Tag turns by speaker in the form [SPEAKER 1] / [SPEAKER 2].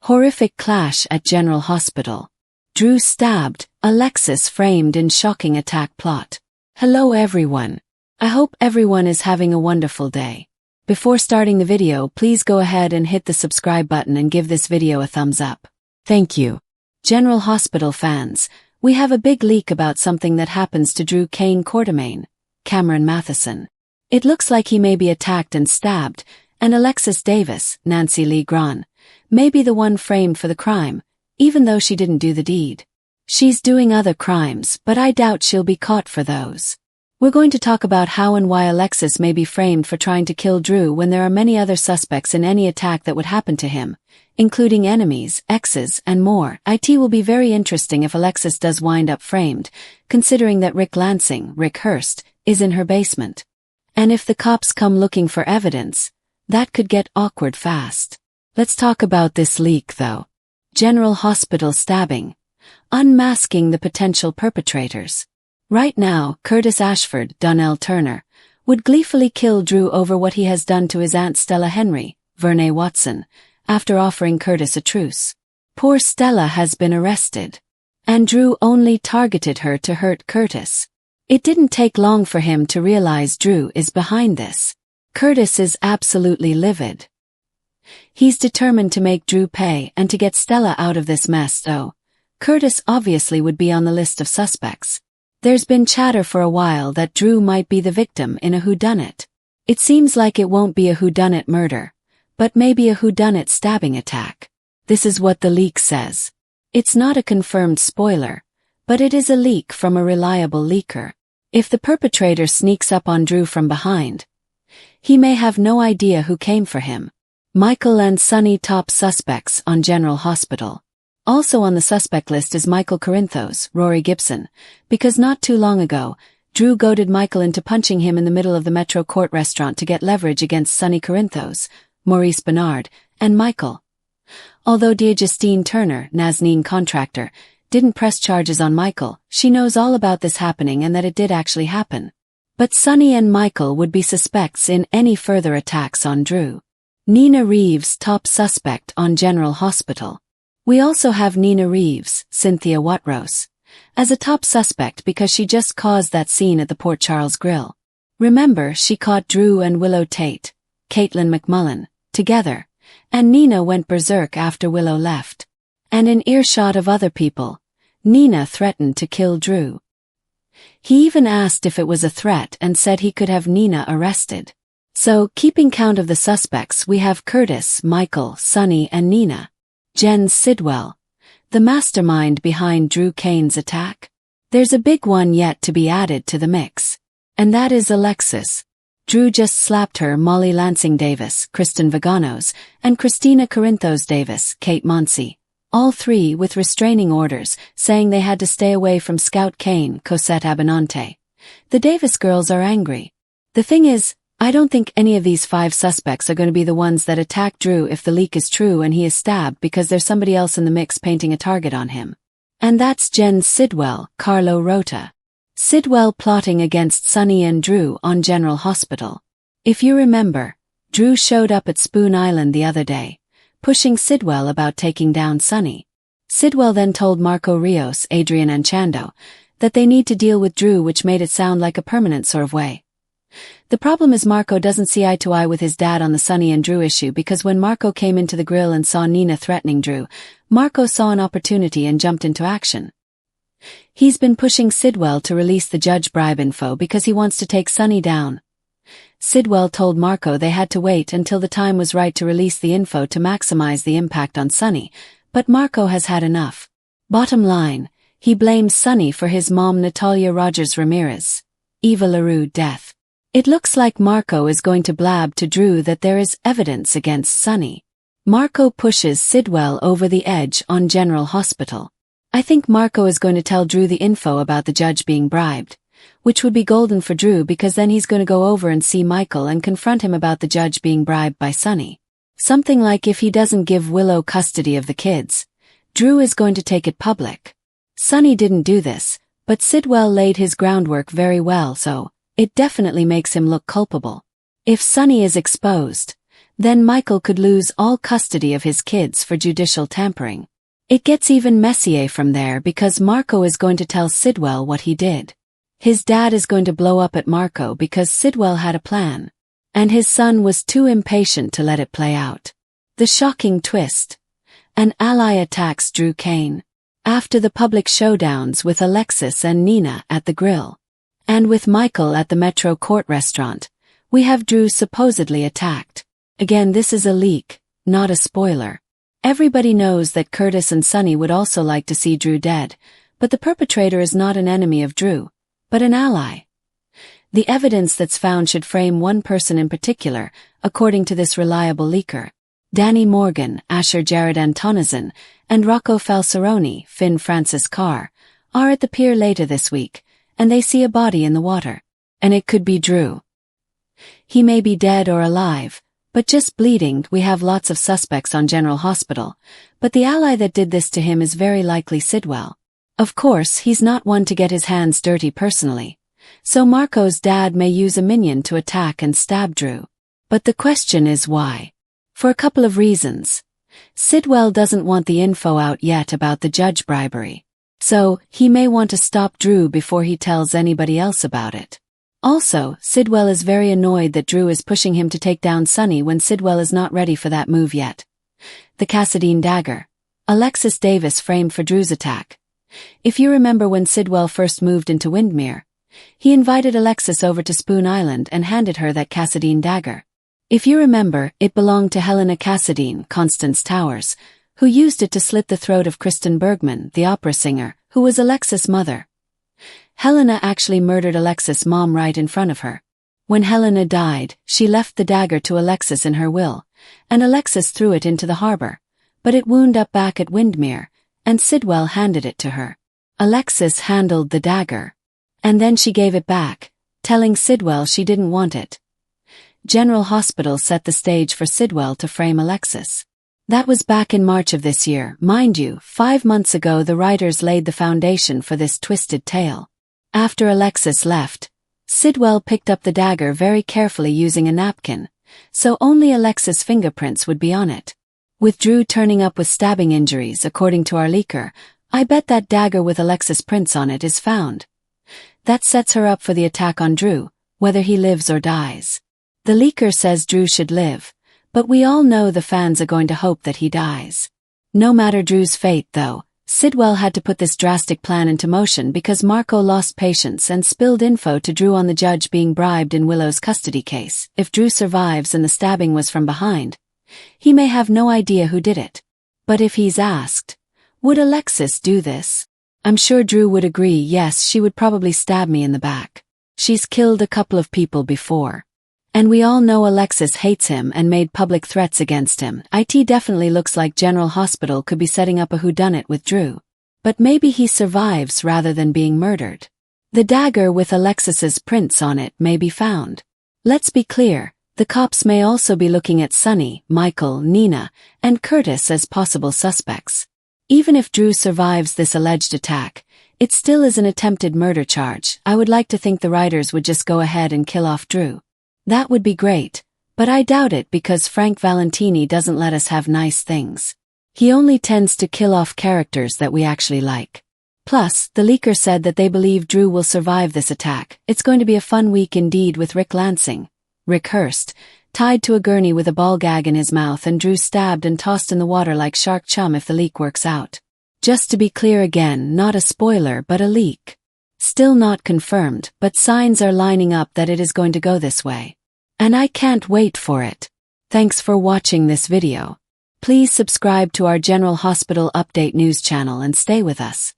[SPEAKER 1] Horrific clash at General Hospital. Drew stabbed, Alexis framed in shocking attack plot. Hello everyone. I hope everyone is having a wonderful day. Before starting the video, please go ahead and hit the subscribe button and give this video a thumbs up. Thank you. General Hospital fans, we have a big leak about something that happens to Drew Kane Quartermain, Cameron Matheson. It looks like he may be attacked and stabbed, and Alexis Davis, Nancy Lee Grahn, may be the one framed for the crime, even though she didn't do the deed. She's doing other crimes, but I doubt she'll be caught for those. We're going to talk about how and why Alexis may be framed for trying to kill Drew when there are many other suspects in any attack that would happen to him, including enemies, exes, and more. It will be very interesting if Alexis does wind up framed, considering that Rick Hurst, is in her basement. And if the cops come looking for evidence, that could get awkward fast. Let's talk about this leak though. General Hospital stabbing. Unmasking the potential perpetrators. Right now, Curtis Ashford, Donnell Turner, would gleefully kill Drew over what he has done to his Aunt Stella Henry, Vernee Watson, after offering Curtis a truce. Poor Stella has been arrested. And Drew only targeted her to hurt Curtis. It didn't take long for him to realize Drew is behind this. Curtis is absolutely livid. He's determined to make Drew pay and to get Stella out of this mess though. Curtis obviously would be on the list of suspects. There's been chatter for a while that Drew might be the victim in a whodunit. It seems like it won't be a whodunit murder, but maybe a whodunit stabbing attack. This is what the leak says. It's not a confirmed spoiler, but it is a leak from a reliable leaker. If the perpetrator sneaks up on Drew from behind, he may have no idea who came for him. Michael and Sonny top suspects on General Hospital. Also on the suspect list is Michael Corinthos, Rory Gibson, because not too long ago, Drew goaded Michael into punching him in the middle of the Metro Court restaurant to get leverage against Sonny Corinthos, Maurice Bernard, and Michael. Although Justine Turner, Nazneen contractor, didn't press charges on Michael, she knows all about this happening and that it did actually happen. But Sonny and Michael would be suspects in any further attacks on Drew. Nina Reeves top suspect on General Hospital. We also have Nina Reeves, Cynthia Watrose, as a top suspect because she just caused that scene at the Port Charles Grill. Remember, she caught Drew and Willow Tate, Caitlin McMullen, together, and Nina went berserk after Willow left. And in earshot of other people, Nina threatened to kill Drew. He even asked if it was a threat and said he could have Nina arrested. So, keeping count of the suspects, we have Curtis, Michael, Sonny, and Nina. Jen Sidwell, the mastermind behind Drew Kane's attack. There's a big one yet to be added to the mix. And that is Alexis. Drew just slapped her Molly Lansing Davis, Kristen Vaganos, and Christina Corinthos Davis, Kate Monsey. All three with restraining orders, saying they had to stay away from Scout Kane, Cosette Abinante. The Davis girls are angry. The thing is, I don't think any of these 5 suspects are going to be the ones that attack Drew if the leak is true and he is stabbed because there's somebody else in the mix painting a target on him. And that's Jen Sidwell, Carlo Rota. Sidwell plotting against Sonny and Drew on General Hospital. If you remember, Drew showed up at Spoon Island the other day, pushing Sidwell about taking down Sonny. Sidwell then told Marco Rios, Adrian Anchando, that they need to deal with Drew, which made it sound like a permanent sort of way. The problem is Marco doesn't see eye to eye with his dad on the Sonny and Drew issue because when Marco came into the grill and saw Nina threatening Drew, Marco saw an opportunity and jumped into action. He's been pushing Sidwell to release the judge bribe info because he wants to take Sonny down. Sidwell told Marco they had to wait until the time was right to release the info to maximize the impact on Sonny, but Marco has had enough. Bottom line, he blames Sonny for his mom Natalia Rogers Ramirez, Eva LaRue death. It looks like Marco is going to blab to Drew that there is evidence against Sonny. Marco pushes Sidwell over the edge on General Hospital. I think Marco is going to tell Drew the info about the judge being bribed, which would be golden for Drew because then he's going to go over and see Michael and confront him about the judge being bribed by Sonny. Something like if he doesn't give Willow custody of the kids, Drew is going to take it public. Sonny didn't do this, but Sidwell laid his groundwork very well, so it definitely makes him look culpable. If Sonny is exposed, Then Michael could lose all custody of his kids for judicial tampering. It gets even messier from there because Marco is going to tell Sidwell what he did. His dad is going to blow up at Marco because Sidwell had a plan. And his son was too impatient to let it play out. The shocking twist. An ally attacks Drew Kane. After the public showdowns with Alexis and Nina at the grill. And with Michael at the Metro Court restaurant, we have Drew supposedly attacked. Again, this is a leak, not a spoiler. Everybody knows that Curtis and Sonny would also like to see Drew dead, but the perpetrator is not an enemy of Drew, but an ally. The evidence that's found should frame one person in particular, according to this reliable leaker. Danny Morgan, Asher Jared Antonizin, and Rocco Falceroni, Finn Francis Carr, are at the pier later this week, and they see a body in the water. And it could be Drew. He may be dead or alive, but just bleeding. We have lots of suspects on General Hospital, but the ally that did this to him is very likely Sidwell. Of course, he's not one to get his hands dirty personally, so Marco's dad may use a minion to attack and stab Drew. But the question is why? For a couple of reasons. Sidwell doesn't want the info out yet about the judge bribery, so he may want to stop Drew before he tells anybody else about it. Also, Sidwell is very annoyed that Drew is pushing him to take down Sonny when Sidwell is not ready for that move yet. The Cassadine dagger. Alexis Davis framed for Drew's attack. If you remember when Sidwell first moved into Windmere, he invited Alexis over to Spoon Island and handed her that Cassadine dagger. If you remember, it belonged to Helena Cassadine, Constance Towers, who used it to slit the throat of Kristen Bergman, the opera singer, who was Alexis' mother. Helena actually murdered Alexis' mom right in front of her. When Helena died, she left the dagger to Alexis in her will, and Alexis threw it into the harbor, but it wound up back at Windmere, and Sidwell handed it to her. Alexis handled the dagger, and then she gave it back, telling Sidwell she didn't want it. General Hospital set the stage for Sidwell to frame Alexis. That was back in March of this year. Mind you, 5 months ago the writers laid the foundation for this twisted tale. After Alexis left, Sidwell picked up the dagger very carefully using a napkin, so only Alexis' fingerprints would be on it. With Drew turning up with stabbing injuries according to our leaker, I bet that dagger with Alexis' prints on it is found. That sets her up for the attack on Drew, whether he lives or dies. The leaker says Drew should live, but we all know the fans are going to hope that he dies. No matter Drew's fate, though, Sidwell had to put this drastic plan into motion because Marco lost patience and spilled info to Drew on the judge being bribed in Willow's custody case. If Drew survives and the stabbing was from behind, he may have no idea who did it. But if he's asked, would Alexis do this? I'm sure Drew would agree, yes, she would probably stab me in the back. She's killed a couple of people before. And we all know Alexis hates him and made public threats against him. It definitely looks like General Hospital could be setting up a whodunit with Drew. But maybe he survives rather than being murdered. The dagger with Alexis's prints on it may be found. Let's be clear, the cops may also be looking at Sonny, Michael, Nina, and Curtis as possible suspects. Even if Drew survives this alleged attack, it still is an attempted murder charge. I would like to think the writers would just go ahead and kill off Drew. That would be great, but I doubt it because Frank Valentini doesn't let us have nice things. He only tends to kill off characters that we actually like. Plus, the leaker said that they believe Drew will survive this attack. It's going to be a fun week indeed with Rick Hurst, tied to a gurney with a ball gag in his mouth and Drew stabbed and tossed in the water like shark chum if the leak works out. Just to be clear again, not a spoiler but a leak. Still not confirmed, but signs are lining up that it is going to go this way. And I can't wait for it. Thanks for watching this video. Please subscribe to our General Hospital Update news channel and stay with us.